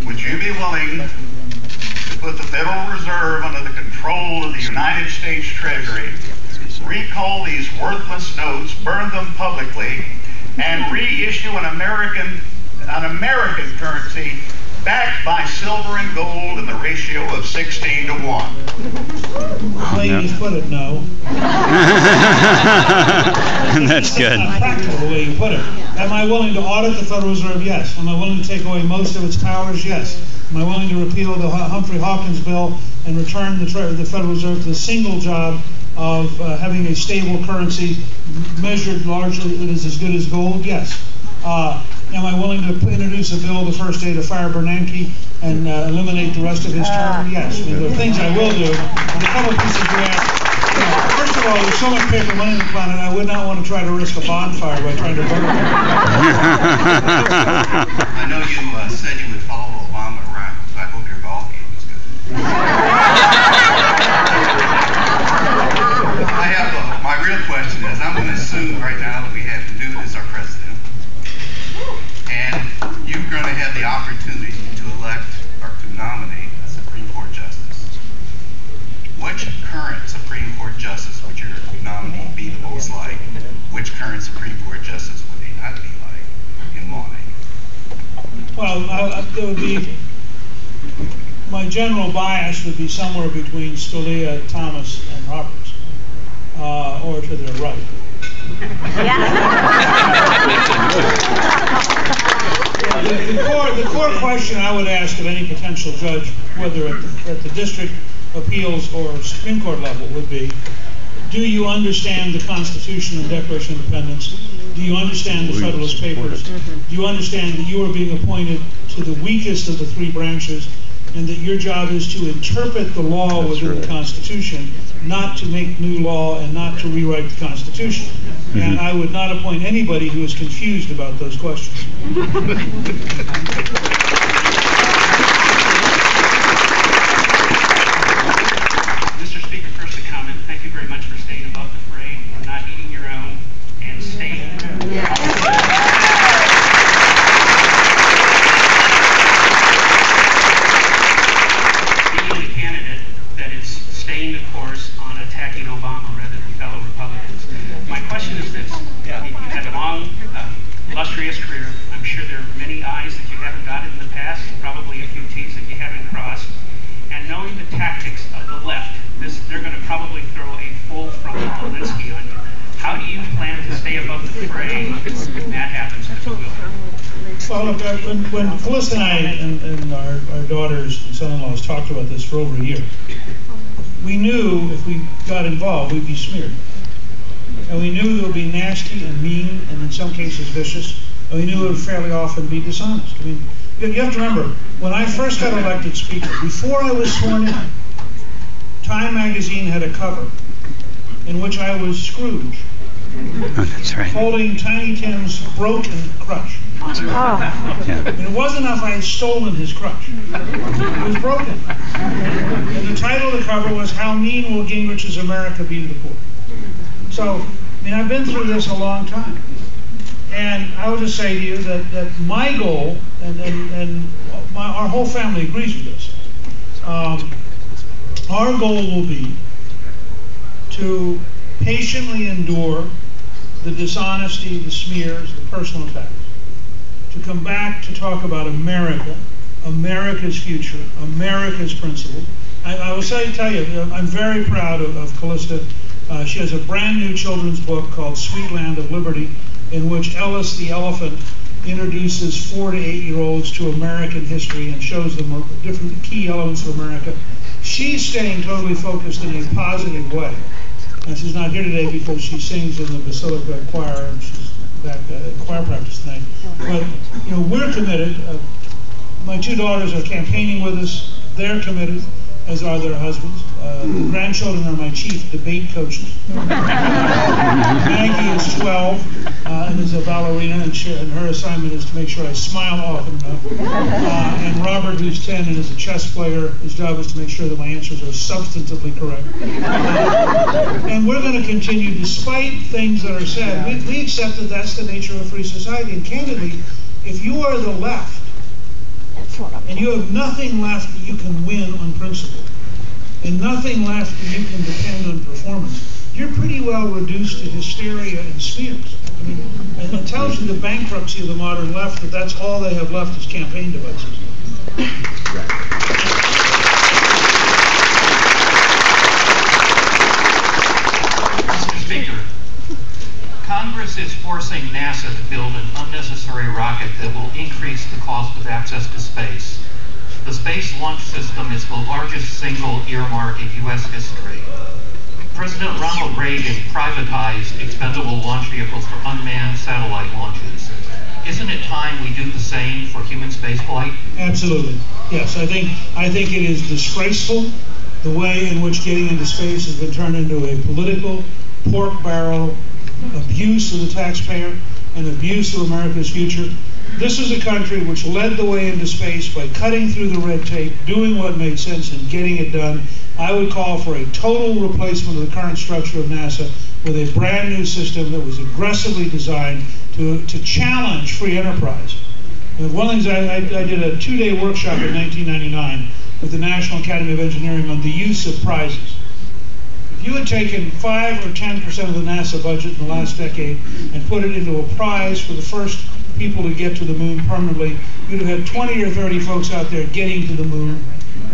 would you be willing to put the Federal Reserve under the control of the United States Treasury, recall these worthless notes, burn them publicly, and reissue an American currency backed by silver and gold in the ratio of 16 to 1? The way you put it, no. That's good. It's not practical the way you put it. Am I willing to audit the Federal Reserve? Yes. Am I willing to take away most of its powers? Yes. Am I willing to repeal the Humphrey-Hawkins bill and return the Federal Reserve to the single job of having a stable currency measured largely that is as good as gold? Yes. Am I willing to introduce a bill the first day to fire Bernanke and eliminate the rest of his term? Yes. I mean, there are things I will do. And a couple of pieces you asked. First of all, there's so much paper money on the planet, I would not want to try to risk a bonfire by trying to burn it. I know you said you would follow Obama around, so I hope your golf game is good. My real question is, I'm going to assume right now that we have Newt as our president, and you're going to have the opportunity to elect or to nominate a Supreme Court justice. Which current Supreme Court justice would your nominee be the most like? Which current Supreme Court justice would he not be like in law making? Well, there would be, my general bias would be somewhere between Scalia, Thomas, and Roberts, or to their right. The core question I would ask of any potential judge, whether at the district appeals or Supreme Court level, would be, do you understand the Constitution and Declaration of Independence? Do you understand the Federalist Papers? Do you understand that you are being appointed to the weakest of the three branches, and that your job is to interpret the law within the Constitution, not to make new law and not to rewrite the Constitution? And I would not appoint anybody who is confused about those questions. Mr. Speaker, first a comment. Thank you very much for staying above the fray, for not eating your own, and staying. Staying the course on attacking Obama rather than fellow Republicans. My question is this. You have a long, illustrious career. I'm sure there are many I's that you haven't dotted in the past, probably a few T's that you haven't crossed. And knowing the tactics of the left, they're going to probably throw a full frontal Alinsky on you. How do you plan to stay above the fray when that happens? Well, look, when Felicity and I and our daughters and son-in-laws talked about this for over a year, we knew if we got involved, we'd be smeared. And we knew it would be nasty and mean, and in some cases vicious. And we knew it would fairly often be dishonest. I mean, you have to remember, when I first got elected Speaker, before I was sworn in, Time magazine had a cover in which I was Scrooge. Oh, that's right. Holding Tiny Tim's broken crutch. Yeah. And it wasn't enough I had stolen his crutch. It was broken. And the title of the cover was, How Mean Will Gingrich's America Be to the Poor? So, I mean, I've been through this a long time. And I would just say to you that my goal, and our whole family agrees with this, our goal will be to patiently endure the dishonesty, the smears, the personal attacks, to come back to talk about America, America's future, America's principles. I will tell you, I'm very proud of Callista. She has a brand new children's book called Sweet Land of Liberty, in which Ellis the elephant introduces 4 to 8-year-olds to American history and shows them different key elements of America. She's staying totally focused in a positive way. And she's not here today because she sings in the Basilica Choir, and she's back at choir practice tonight. But, you know, we're committed. My 2 daughters are campaigning with us. They're committed, as are their husbands. Grandchildren are my chief debate coaches. Maggie is 12 and is a ballerina, and her assignment is to make sure I smile often enough. And Robert, who's 10 and is a chess player, his job is to make sure that my answers are substantively correct. And we're going to continue, despite things that are said. We accept that that's the nature of a free society. And candidly, if you are the left, and you have nothing left that you can win on principle, and nothing left that you can depend on performance, you're pretty well reduced to hysteria and smears. I mean, and it tells you the bankruptcy of the modern left, that that's all they have left is campaign devices. Mr. Speaker, Congress is forcing NASA to build an unnecessary rocket that will increase the cost of access to space. The Space Launch System is the largest single earmark in U.S. history. President Ronald Reagan privatized expendable launch vehicles for unmanned satellite launches. Isn't it time we do the same for human spaceflight? Absolutely. Yes, I think it is disgraceful the way in which getting into space has been turned into a political pork barrel abuse of the taxpayer and abuse of America's future. This is a country which led the way into space by cutting through the red tape, doing what made sense and getting it done. I would call for a total replacement of the current structure of NASA with a brand new system that was aggressively designed to challenge free enterprise. And one of the things I did a 2-day workshop in 1999 with the National Academy of Engineering on the use of prizes. If you had taken 5 or 10% of the NASA budget in the last decade and put it into a prize for the first people to get to the moon permanently, you'd have had 20 or 30 folks out there getting to the moon.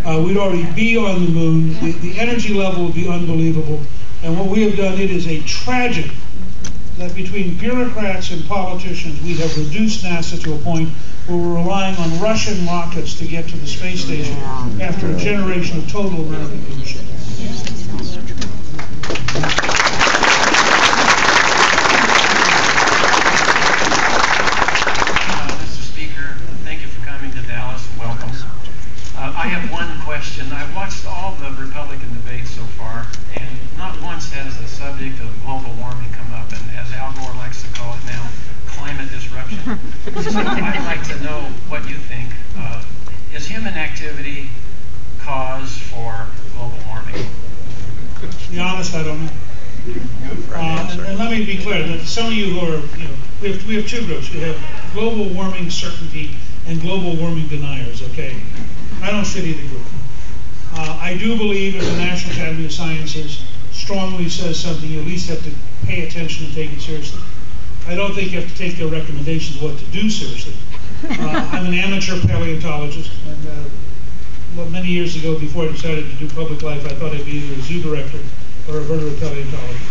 We'd already be on the moon. The energy level would be unbelievable. And what we have done, it is a tragedy that between bureaucrats and politicians, we have reduced NASA to a point where we're relying on Russian rockets to get to the space station after a generation of total American leadership. Mr. Speaker, thank you for coming to Dallas. Welcome. I have one question. I've watched all the Republican debates so far, and not once has the subject of global warming come up, and as Al Gore likes to call it now, climate disruption. So I'd like to know what you think. Is human activity cause for global warming? To be honest, I don't know. And let me be clear that some of you who are, we have two groups. We have global warming certainty and global warming deniers, okay? I don't fit either group. I do believe if the National Academy of Sciences strongly says something, you at least have to pay attention and take it seriously. I don't think you have to take their recommendations what to do seriously. I'm an amateur paleontologist, and many years ago, before I decided to do public life, I thought I'd be either a zoo director or a vertebrate paleontologist.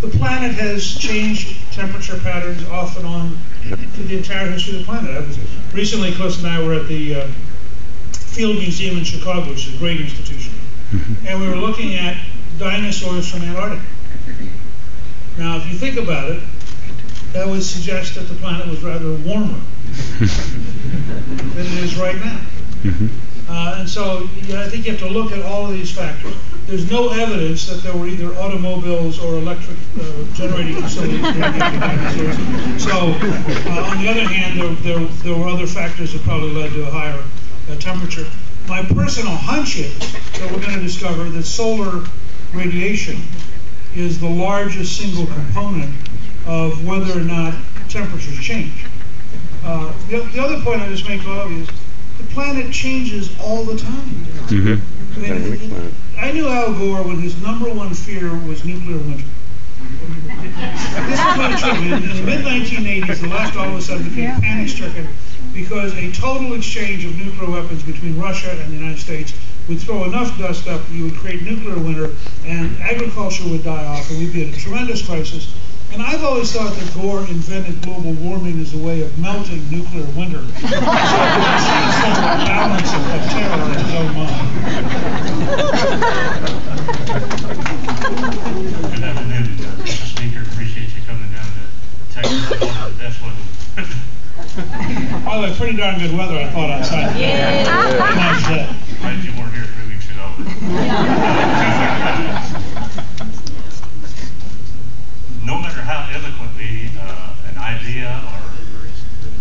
The planet has changed temperature patterns off and on through the entire history of the planet. Recently, Cliff and I were at the Field Museum in Chicago, which is a great institution, and we were looking at dinosaurs from Antarctica. Now, if you think about it, that would suggest that the planet was rather warmer than it is right now. And so I think you have to look at all of these factors. There's no evidence that there were either automobiles or electric generating facilities during the dinosaurs. So on the other hand, there were other factors that probably led to a higher temperature. My personal hunch is that we're going to discover that solar radiation is the largest single component of whether or not temperatures change. The other point I just make to all of you is the planet changes all the time. I knew Al Gore when his #1 fear was nuclear winter. This is not true. In the mid-1980s, the left all of a sudden became panic-stricken because a total exchange of nuclear weapons between Russia and the United States would throw enough dust up that you would create nuclear winter and agriculture would die off and we'd be in a tremendous crisis. And I've always thought that Gore invented global warming as a way of melting nuclear winter. So the balance of terror in his own mind. Good afternoon, Mr. Speaker. Appreciate you coming down to Texas. That's what. By the way, pretty darn good weather, I thought, outside. Yeah. Nice day. Glad you weren't here 3 weeks ago. No matter how eloquently an idea or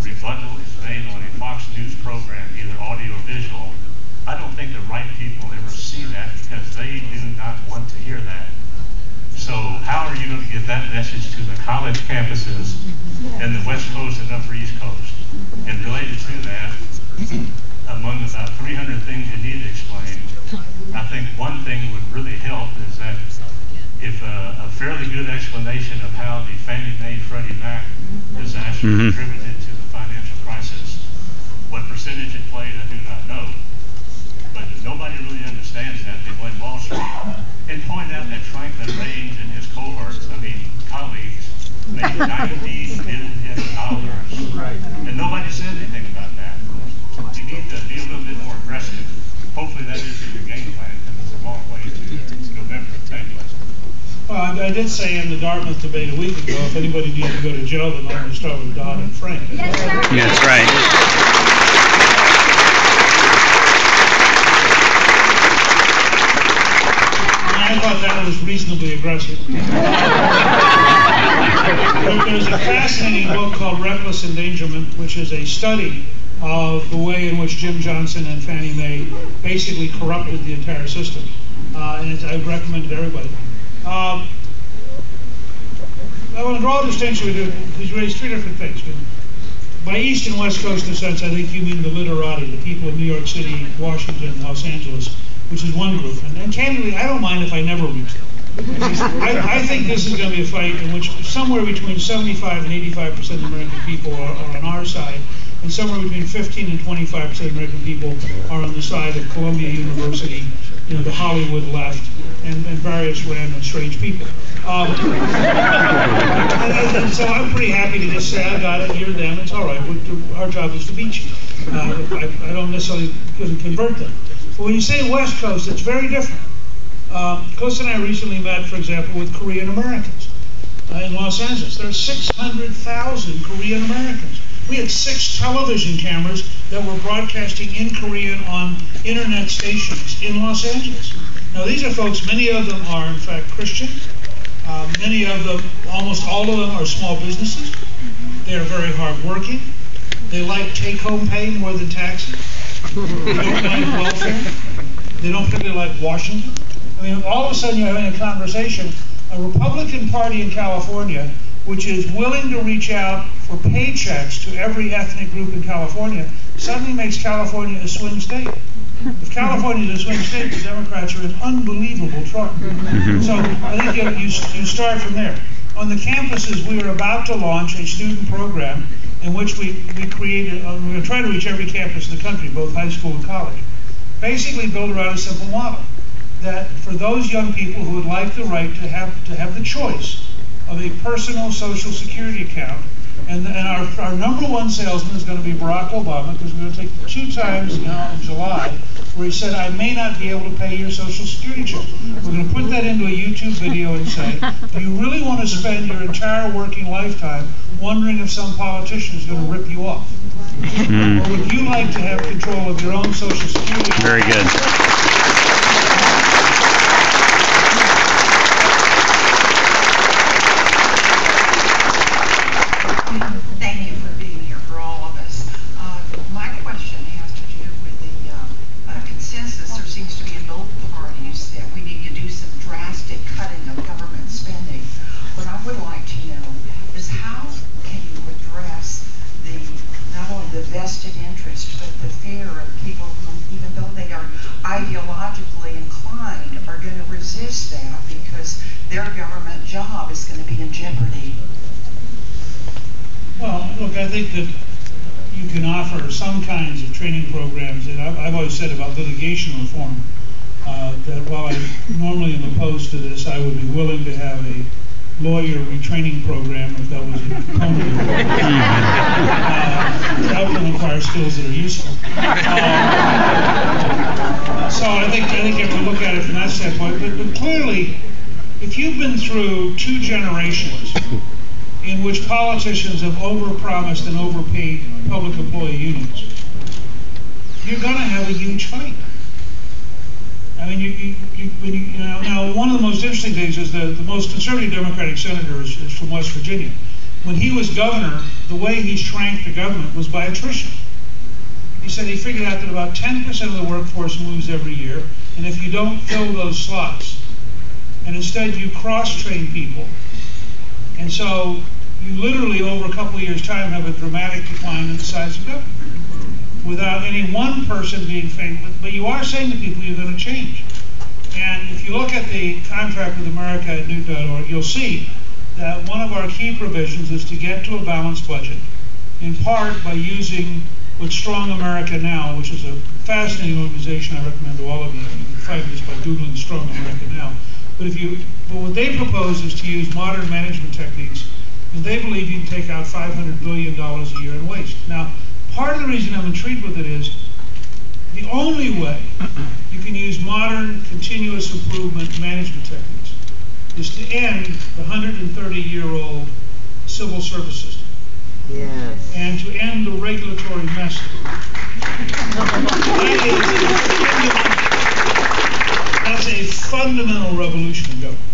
rebuttal is made on a Fox News program, either audio or visual, I don't think the right people ever see that because they do not want to hear that. So how are you going to get that message to the college campuses in the West Coast and Upper East Coast? And related to that, 300 things you need to explain. I think one thing would really help is that if a fairly good explanation of how the Fannie Mae Freddie Mac disaster contributed to the financial crisis, what percentage it played, I do not know. But nobody really understands that. They blame Wall Street. And point out that Franklin Range and his cohorts, colleagues, made $90 billion. And nobody said anything about that. You need to be a little bit more aggressive. Hopefully that is in your game plan, because it's a long way to November. Thank you. Well, I did say in the Dartmouth debate a week ago, if anybody needs to go to jail, then I'm going to start with Don and Frank. Yeah, that's right. I thought that was reasonably aggressive. There's a fascinating book called Reckless Endangerment, which is a study of the way in which Jim Johnson and Fannie Mae basically corrupted the entire system. And I recommend it to everybody. I want to draw a distinction with you, because you raised three different things. By East and West Coast in a sense, I think you mean the literati, the people of New York City, Washington, Los Angeles, which is one group. And candidly, I don't mind if I never reach them. I think this is going to be a fight in which somewhere between 75 and 85% of the American people are on our side, and somewhere between 15 and 25% of American people are on the side of Columbia University, the Hollywood left, and various random strange people. And so I'm pretty happy to just say, I got it, you're them, it's all right. Our job is to beat you. I don't necessarily convert them. But when you say West Coast, it's very different. Coast and I recently met, for example, with Korean Americans in Los Angeles. There are 600,000 Korean Americans. We had 6 television cameras that were broadcasting in Korean on internet stations in Los Angeles. Now these are folks, many of them are in fact Christian. Many of them, almost all of them, are small businesses. They are very hardworking. They like take-home pay more than taxes. They don't like welfare. They don't particularly like Washington. I mean, all of a sudden you're having a conversation, a Republican Party in California, which is willing to reach out for paychecks to every ethnic group in California, suddenly makes California a swing state. If California is a swing state, the Democrats are in unbelievable trouble. So I think you start from there. On the campuses, we are about to launch a student program in which we created, we're going to try to reach every campus in the country, both high school and college. Basically build around a simple model, that for those young people who would like the right to have the choice of a personal Social Security account, and our number one salesman is going to be Barack Obama, because we're going to take 2 times now in July, where he said, I may not be able to pay your Social Security check. We're going to put that into a YouTube video and say, do you really want to spend your entire working lifetime wondering if some politician is going to rip you off? Or would you like to have control of your own Social Security account? Very good. Thank you for being here for all of us. My question has to do with the consensus there seems to be in both parties that we need to do some drastic cutting of government spending. What I would like to know is how can you address not only the vested interest, but the fear of people who, even though they are ideologically inclined, are going to resist that because their government job is going to be in jeopardy. Well, look, I think that you can offer some kinds of training programs, and I've always said about litigation reform, that while I normally am opposed to this, I would be willing to have a lawyer retraining program if that was a component of it. That will require skills that are useful. So I think you have to look at it from that standpoint. But clearly, if you've been through 2 generations in which politicians have overpromised and overpaid public employee unions, you're going to have a huge fight. I mean, now one of the most interesting things is the most conservative Democratic senator is from West Virginia. When he was governor, the way he shrank the government was by attrition. He said he figured out that about 10% of the workforce moves every year, and if you don't fill those slots, and instead you cross-train people, and so you literally over a couple of years' time have a dramatic decline in the size of government. without any one person being famous. But you are saying to people you're going to change. And if you look at the contract with America at Newt.org, you'll see that one of our key provisions is to get to a balanced budget, in part by using what's Strong America Now, which is a fascinating organization I recommend to all of you. You can find this by Googling Strong America Now. But what they propose is to use modern management techniques, and they believe you can take out $500 billion a year in waste. Now, part of the reason I'm intrigued with it is the only way you can use modern continuous improvement management techniques is to end the 130-year-old civil service system. Yes. And to end the regulatory mess. That's a fundamental revolution in government.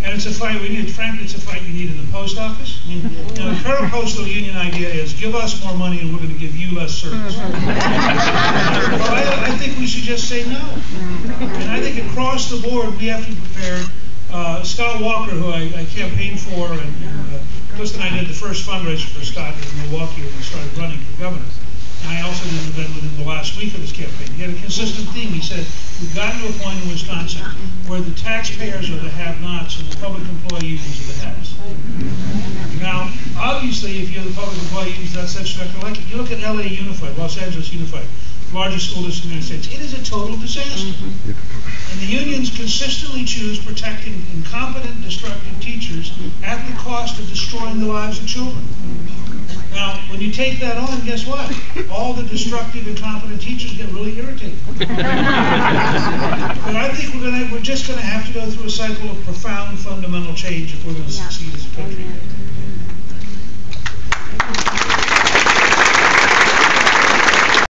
And it's a fight we need. Frankly, it's a fight you need in the post office. I mean, the current postal union idea is give us more money and we're going to give you less service. Well, I think we should just say no. And I think across the board we have to be prepared. Scott Walker, who I campaigned for, and Chris and I did the first fundraiser for Scott in Milwaukee when he started running for governor. And I also did an event with him the last week of his campaign. He had a consistent theme. He said, we've gotten to a point in Wisconsin where the taxpayers are the have-nots and the public employee unions are the haves. Now, obviously, if you're the public employee unions, that's not going to like it. You look at LA Unified, Los Angeles Unified, the largest school district in the United States. It is a total disaster. And the unions consistently choose protecting incompetent, destructive teachers at the cost of destroying the lives of children. Now, when you take that on, guess what? All the destructive, incompetent teachers get really irritated. But I think we're just going to have to go through a cycle of profound, fundamental change if we're going to succeed as a country.